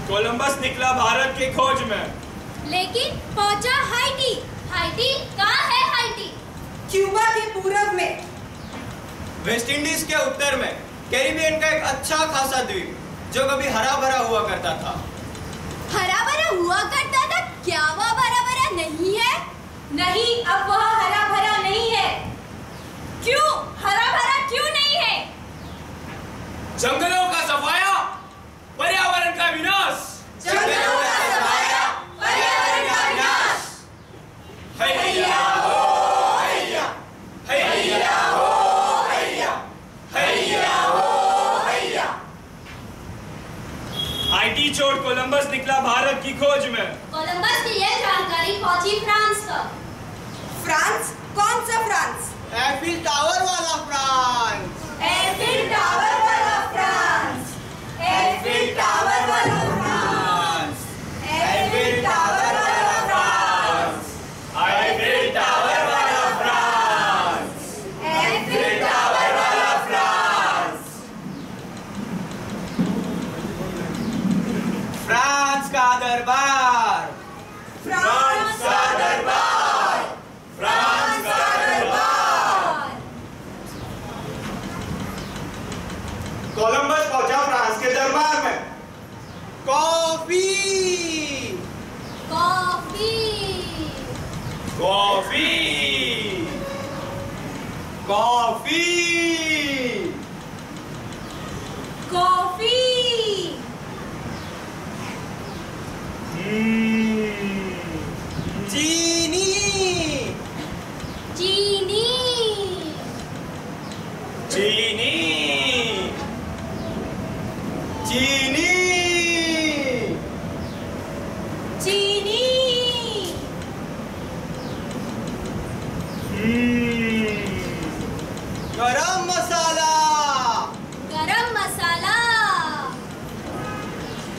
Columbus निकला भारत की खोज में, लेकिन पहुंचा हाइटी। हाइटी कहाँ है? हाइटी क्यूबा के पूरब में, वेस्ट इंडीज के उत्तर में, कैरिबियन का एक अच्छा खासा द्वीप जो कभी हरा भरा हुआ करता था। हरा भरा हुआ करता था? क्या वह हरा भरा नहीं है? नहीं, अब वह हरा भरा नहीं है। क्यों हरा भरा क्यों नहीं है? जंगलों का सफाया, पर्यावरण का विनाश। जंगलों का सफाया, पर्यावरण का विनाश। हैया हो हैया, हैया हो हैया, हैया हो हैया। हाइटी छोड़ कोलंबस निकला भारत की खोज में। कोलंबस की यह जानकारी पहुंची फ्रांस तक। फ्रांस? कौन सा फ्रांस? एफिल टावर वाला फ्रांस। एफिल टावर वाला फ्रांस। एफिल टावर वाला फ्रांस। एफिल टावर वाला फ्रांस। एफिल टावर वाला फ्रांस। एफिल टावर वाला फ्रांस। फ्रांस का दरबार, फ्रांस का दरबार। फ्रांस का दरबार। कोलंबस पहुंचा फ्रांस के दरबार में। Coffee coffee coffee coffee coffee चीनी चीनी चीनी चीनी चीनी गरम मसाला गरम मसाला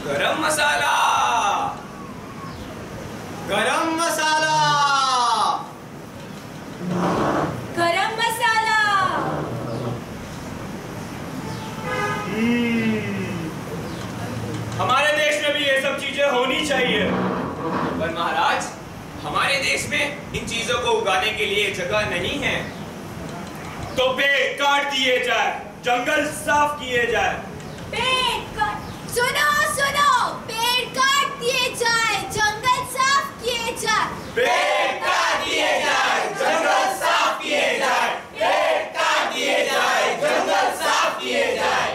गरम मसाला गरम मसाला हमारे देश में इन चीजों को उगाने के लिए जगह नहीं है। तो पेड़ काट दिए जाए, जंगल साफ किए जाए। पेड़ काट, सुनो सुनो, पेड़ काट दिए जाए, जंगल साफ किए जाए। पेड़ काट दिए जाए, जंगल साफ किए जाए। पेड़ काट दिए जाए, जंगल साफ किए जाए।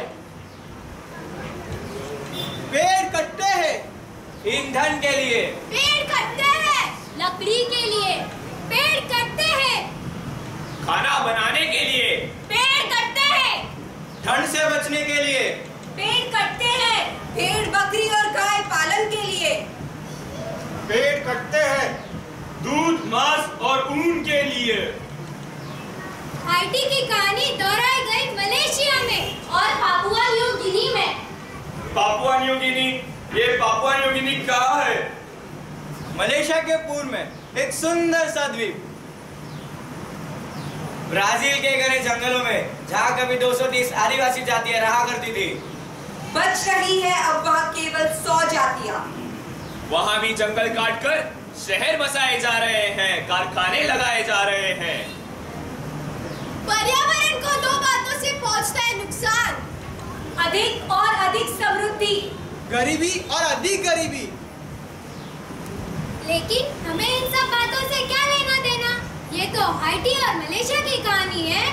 पेड़ कटते हैं ईंधन के लिए, पेड़ कटते हैं लकड़ी के लिए, पेड़ कटते हैं खाना बनाने के लिए, पेड़ कटते हैं ठंड से बचने के लिए, पेड़ कटते हैं भेड़ बकरी और गाय पालन के लिए। पेड़ कटते हैं दूध, मांस और ऊन के लिए। हाइटी की कहानी दोहराई गई मलेशिया में और पापुआ न्यू गिनी में। पापुआ न्यू गिनी, ये पापुआ न्यू गिनी कहाँ है? मलेशिया के पूर्व में एक सुंदर सा द्वीप, ब्राजील के घने जंगलों में, जहाँ कभी 230 आदिवासी जातियां रहा करती थी। बच रही है अब वहाँ केवल 100 जातियां। वहाँ भी जंगल काटकर शहर बसाए जा रहे हैं, कारखाने लगाए जा रहे हैं। पर्यावरण को दो बातों से पहुंचता है नुकसान, अधिक और अधिक समृद्धि, गरीबी और अधिक गरीबी। लेकिन हमें इन सब बातों से क्या लेना देना? ये तो हाइटी और मलेशिया की कहानी है।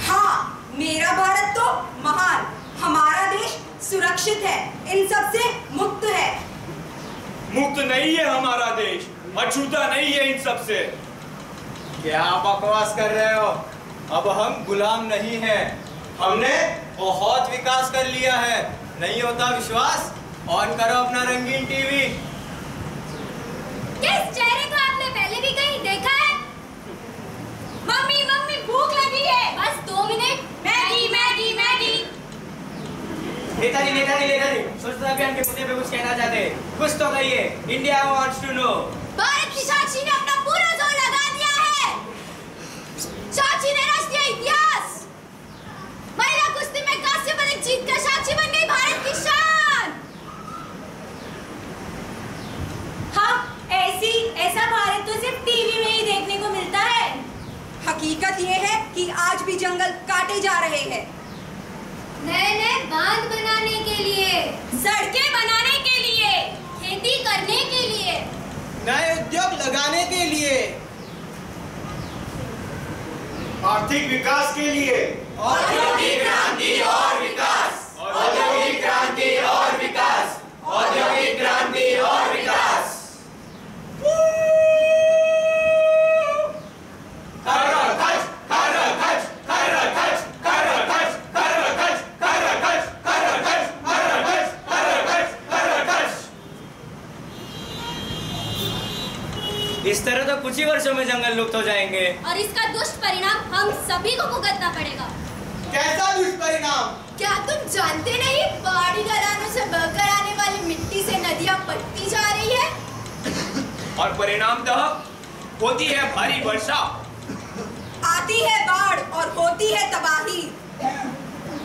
हाँ, मेरा भारत तो महान, हमारा देश सुरक्षित है, इन सब से मुक्त है। मुक्त नहीं है हमारा देश, अछूता नहीं है इन सब से। क्या बकवास कर रहे हो? अब हम गुलाम नहीं हैं, हमने बहुत विकास कर लिया है। नहीं होता विश्वास? ऑन करो अपना रंगीन टीवी। किस चेहरे को आपने पहले भी कहीं देखा है? मम्मी मम्मी भूख लगी है, बस 2 minute. Maggi Maggi Maggi. Netaji, स्वच्छता अभियान के मुद्दे पे कुछ कहना चाहते हैं? कुछ तो कहिए। India wants to know. Bharat की साक्षी ने अपना पूरा जोर लगा दिया है। साक्षी ने राष्ट्रीय इतिहास, महिला कुश्ती में कांस्य पदक जीतकर साक्षी बन गई भारत की शान। हाँ, ऐसा भारत तो सिर्फ टीवी में ही देखने को मिलता है। हकीकत ये है कि आज भी जंगल काटे जा रहे हैं। नए बांध बनाने के लिए, सड़कें बनाने के लिए, खेती करने के लिए, नए उद्योग लगाने के लिए, आर्थिक विकास के लिए, औद्योगिक क्रांति और विकास। औद्योगिक क्रांति और विकास। औद्योगिक क्रांति और विकास। इस तरह तो कुछ ही वर्षों में जंगल लुप्त हो जाएंगे और इसका दुष्ट परिणाम हम सभी को भुगतना पड़ेगा। कैसा दुष्परिणाम? क्या तुम जानते नहीं, पहाड़ी ढलानों से बहकर आने वाली मिट्टी से नदियां पटती जा रही है और परिणामतः होती है भारी वर्षा, आती है बाढ़ और होती है तबाही।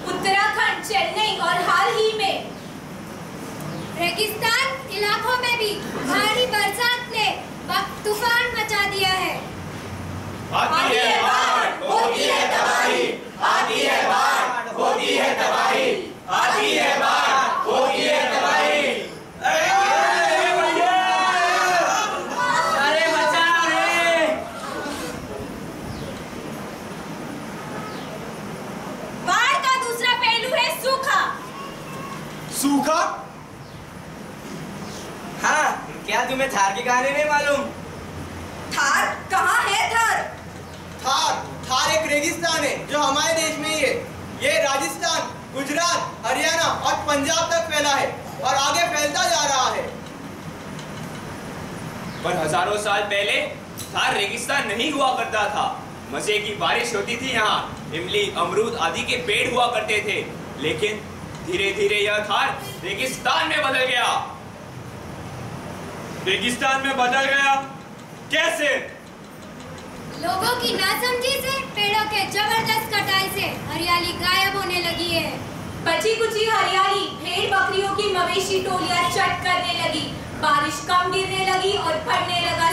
उत्तराखंड, चेन्नई और हाल ही में रेगिस्तान इलाकों में भी भारी बरसात ने तूफान मचा दिया है। आती है बाढ़, होती है तबाही। आती है बाढ़, होती है तबाही। आती है बाढ़, होती है तबाही। अरे बचाओ रे! बाढ़ का दूसरा पहलू है सूखा। सूखा? हाँ, क्या तुम्हें थार की कहानी नहीं मालूम? थार कहाँ है? थार एक रेगिस्तान है जो हमारे देश में ही है। ये राजस्थान, गुजरात, हरियाणा और पंजाब तक फैला है और आगे फैलता जा रहा है। पर हजारों साल पहले थार रेगिस्तान नहीं हुआ करता था। मजे की बारिश होती थी यहाँ, इमली, अमरूद आदि के पेड़ हुआ करते थे। लेकिन धीरे धीरे यह थार रेगिस्तान में बदल गया। रेगिस्तान में बदल गया कैसे? लोगों की नासमझी से, पेड़ों के जबरदस्त कटाई से हरियाली गायब होने लगी है। बची कुची हरियाली भेड़ बकरियों की मवेशी टोलियां चट करने लगी, बारिश कम गिरने लगी और पड़ने लगा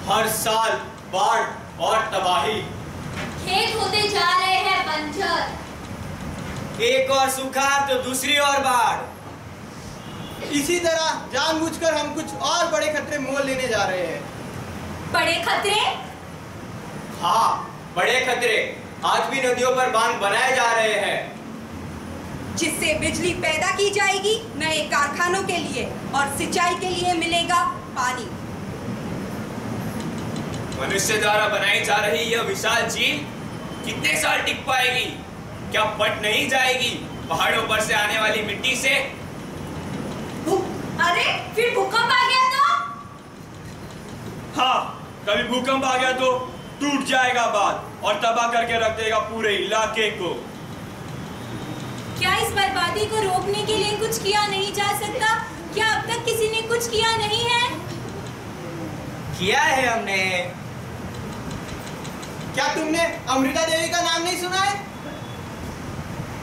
हर साल बाढ़ और तबाही। खेत होते जा रहे हैं बंजर। एक और सूखा तो दूसरी और बाढ़। इसी तरह जानबूझकर हम कुछ और बड़े खतरे मोल लेने जा रहे हैं। बड़े खतरे? हाँ, बड़े खतरे। आज भी नदियों पर बांध बनाए जा रहे हैं, जिससे बिजली पैदा की जाएगी नए कारखानों के लिए और सिंचाई के लिए मिलेगा पानी। मनुष्य द्वारा बनाई जा रही यह विशाल झील कितने साल टिक पाएगी? क्या फट नहीं जाएगी पहाड़ों पर से आने वाली मिट्टी से? अरे फिर भूकंप आ गया तो? हाँ, कभी भूकंप आ गया तो टूट जाएगा बांध और तबाह करके रख देगा पूरे इलाके को। क्या इस बर्बादी को रोकने के लिए कुछ किया नहीं जा सकता? क्या अब तक किसी ने कुछ किया नहीं है? किया है हमने। क्या तुमने अमृता देवी का नाम नहीं सुना है?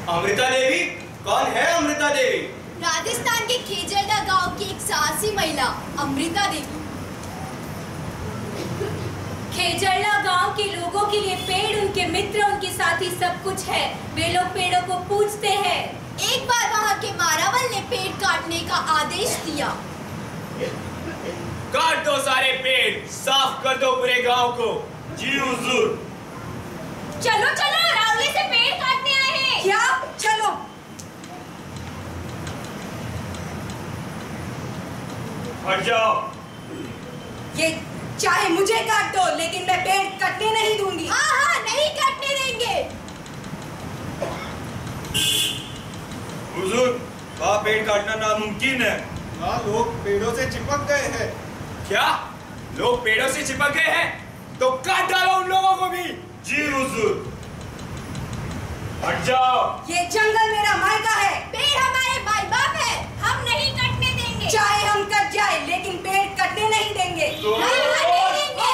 अमृता देवी? कौन है अमृता देवी? राजस्थान के खेजरदा गांव की एक साहसी महिला अमृता देवी। खेजरला गांव के लोगों के लिए पेड़ उनके मित्र, उनके साथी सब कुछ है। वे लोग पेड़ों को पूजते हैं। एक बार वहां के मारावल ने पेड़ काटने का आदेश दिया। काट दो सारे पेड़, साफ कर दो पूरे गांव को। जी हुजूर। चलो चलो, रावली से पेड़ काटने आए हैं। क्या? चलो। हट जाओ। ये चाहे मुझे काट दो, लेकिन मैं पेड़ कटने नहीं दूंगी। हाँ हाँ, नहीं काटने देंगे। हुजूर, वहाँ पेड़ काटना नामुमकिन है। हाँ, लोग पेड़ों से चिपक गए हैं। क्या लोग पेड़ों से चिपक गए हैं? तो काट डालो उन लोगों को भी। जी हुजूर। हट जाओ। ये जंगल मेरा मायका है। पेड़ हमारे माई बाप है, हम नहीं कटने देंगे। चाहे हम कट जाए, लेकिन पेड़ कटने नहीं देंगे। नहीं कटने देंगे।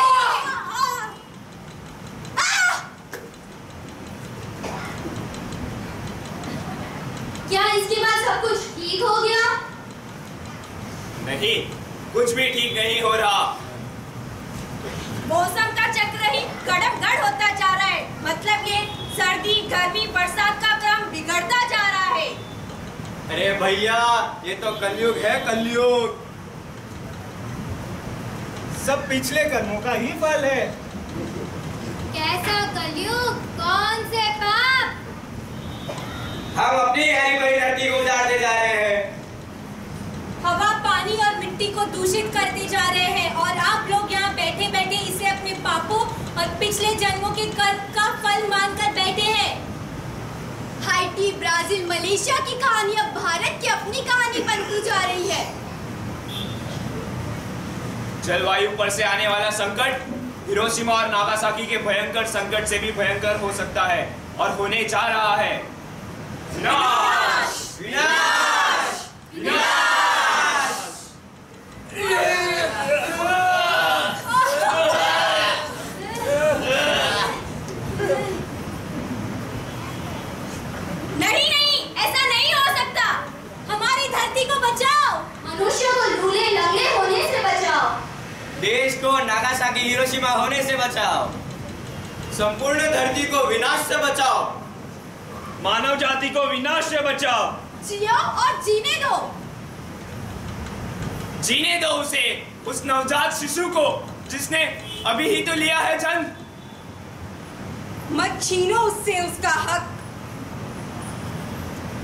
क्या इसके बाद सब कुछ ठीक हो गया? नहीं, कुछ भी ठीक नहीं हो रहा। मौसम का चक्र ही कड़मगड़ होता जा रहा है। मतलब ये सर्दी, गर्मी, बरसात का क्रम बिगड़ता जा रहा है। अरे भैया, ये तो कलयुग है, कलयुग। सब पिछले कर्मों का ही फल है। कैसा कलयुग? कौन से पाप? हम अपनी हरी भरी धरती को उजाड़ते जा रहे हैं। हवा, पानी और मिट्टी को दूषित करते जा रहे हैं और आप लोग यहाँ बैठे बैठे इसे अपने पापों और पिछले जन्मों के कर्म का फल मानकर बैठे हैं। हाइटी, ब्राजील, मलेशिया की कहानी अब भारत की अपनी कहानी बनती जा रही है। जलवायु पर से आने वाला संकट हिरोशिमा और नागासाकी के भयंकर संकट से भी भयंकर हो सकता है और होने जा रहा है। विनाश! विनाश! विनाश! नहीं नहीं, ऐसा नहीं हो सकता। हमारी धरती को बचाओ। मनुष्य को लूले लंगड़े होने से बचाओ। देश को नागासाकी, हिरोशिमा होने से बचाओ। संपूर्ण धरती को विनाश से बचाओ। मानव जाति को विनाश से बचाओ। जियो और जीने दो। जीने दो उसे, उस नवजात शिशु को जिसने अभी ही तो लिया है जन्म। मत छीनो उससे उसका हक।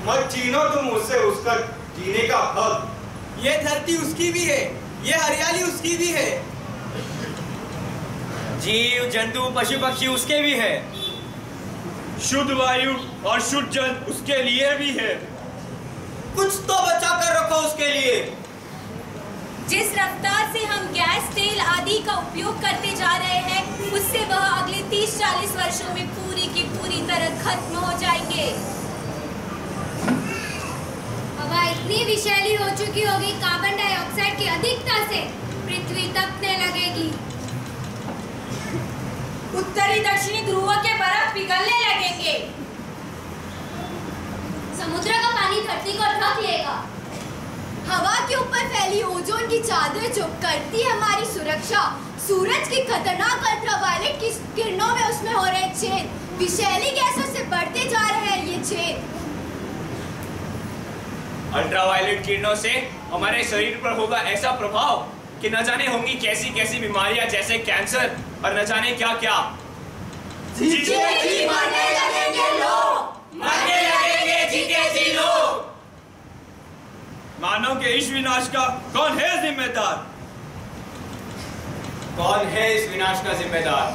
मत छीनो तुम उससे उसका जीने का हक। ये धरती उसकी भी है, ये हरियाली उसकी भी है। जीव जंतु पशु पक्षी उसके भी है। शुद्ध वायु और शुद्ध जल उसके लिए भी है। कुछ तो बचा कर रखो उसके लिए। जिस रफ्तार से हम गैस, तेल आदि का उपयोग करते जा रहे हैं, उससे वह अगले 30-40 वर्षों में पूरी की पूरी तरह खत्म हो जाएंगे। हवा इतनी विषैली हो चुकी होगी, कार्बन डाइऑक्साइड की अधिकता से पृथ्वी तपने लगेगी। उत्तरी दक्षिणी ध्रुव के बर्फ पिघलने लगेंगे। समुद्र का पानी धरती को ढक लेगा। हवा के ऊपर फैली ओजोन की चादर जो करती है हमारी सुरक्षा, सूरज की खतरनाक अल्ट्रावायलेट की किरणों में उसमें हो रहे छेद, विषैली गैसों से बढ़ते जा रहे हैं ये छेद। अल्ट्रावायलेट किरणों से हमारे शरीर पर होगा ऐसा प्रभाव कि न जाने होंगी कैसी कैसी बीमारियां, जैसे कैंसर और न जाने क्या क्या। जीते जी मरने लगेंगे लोग, मरने लगेंगे जीते जी लोग। मानव के इस विनाश का कौन है जिम्मेदार? कौन है इस विनाश का जिम्मेदार?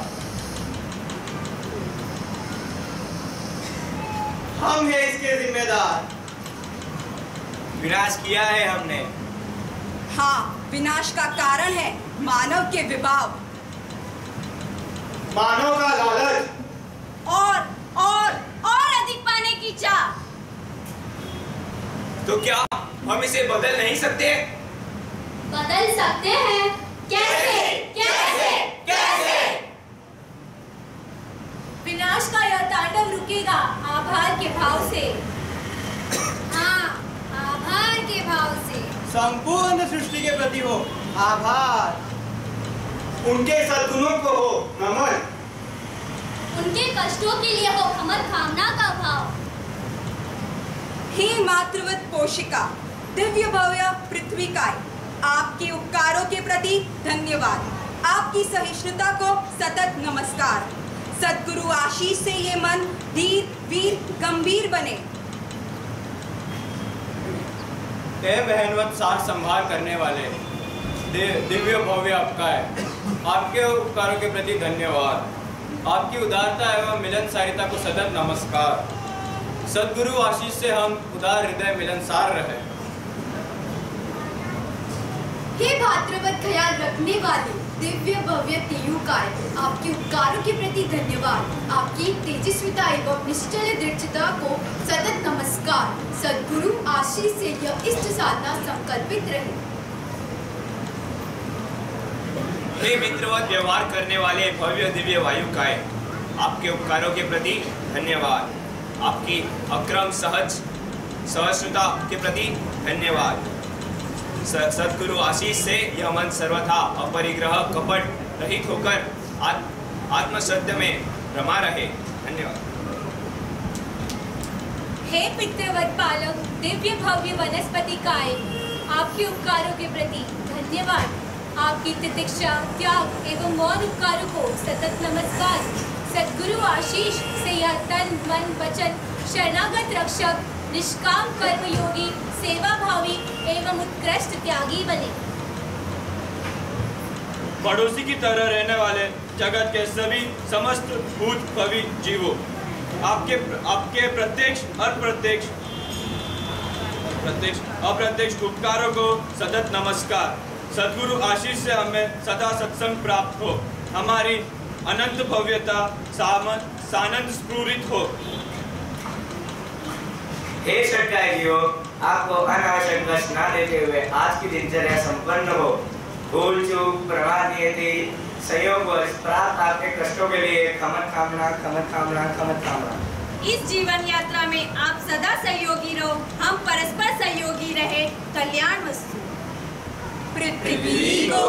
हम हैं इसके जिम्मेदार। विनाश किया है हमने। हाँ, विनाश का कारण है मानव के विभाव, मानव का लालच और अधिक पाने की चाह। तो क्या हम इसे बदल नहीं सकते? बदल सकते हैं। कैसे? कैसे? कैसे? विनाश का यह तांडव रुकेगा आभार के भाव से। हाँ, आभार के भाव से। संपूर्ण सृष्टि के प्रति हो आभार, उनके सद्गुणों को हो नमन, उनके कष्टों के लिए हो हमर कामना का भाव। हे मातृवत पोषिका, दिव्य भव्य पृथ्वी काय, आपके उपकारों के प्रति धन्यवाद, आपकी सहिष्णुता को सतत नमस्कार। सद्गुरु आशीष से ये मन धीर वीर गंभीर बने। हे बहनवत सार संभाल करने वाले दिव्य भव्य उपकार, आपके उपकारों के प्रति धन्यवाद, आपकी उदारता एवं मिलनसारिता को सतत नमस्कार। सद्गुरु आशीष से हम उदार हृदय मिलनसार रहे। हे भाद्रवत ख्याल रखने वाले दिव्य भव्य तेयुकाय, आपके उपकारों के प्रति धन्यवाद, आपकी तेजस्विता एवं निश्चल दृढ़ता को सतत नमस्कार। सद्गुरु आशीष से यह इष्ट साधना संकल्पित रहे। हे मित्रवत व्यवहार करने वाले भव्य दिव्य वायुकाय, आपके उपकारों के प्रति धन्यवाद, आपकी अक्रम सहिष्णुता के प्रति धन्यवाद। सद्गुरु आशीष से यह मन सर्वथा अपरिग्रह कपट रहित होकर आत्मसत्य में रमा रहे। धन्यवाद। हे पितृवत पालक दिव्य भव्य वनस्पति काय, आपके उपकारों के प्रति धन्यवाद, आपकी तितिक्षा त्याग एवं मौन उपकारों को सतत नमस्कार। सद्गुरु आशीष से यह तन मन वचन शरणागत रक्षक निष्काम कर्मयोगी सेवा भावी एवं उत्कृष्ट त्यागी बने। पड़ोसी की तरह रहने वाले जगत के सभी समस्त भूत भवी जीवों, आपके प्रत्यक्ष अप्रत्यक्ष उपकारों को सतत नमस्कार। सद्गुरु आशीष से हमें सदा सत्संग प्राप्त हो, हमारी अनंत भव्यता सानंद स्फुरित हो। हे सत्यागियों, आपको अनावश्यक कष्ट न देते हुए आज की दिनचर्या संपन्न हो। भूल चूक प्रमाद नियति संयोग प्राप्त आपके कष्टों के लिए खमत कामना खमत कामना खमत कामना। इस जीवन यात्रा में आप सदा सहयोगी रहो, हम परस्पर सहयोगी रहे। कल्याण वस्तु। पृथ्वी को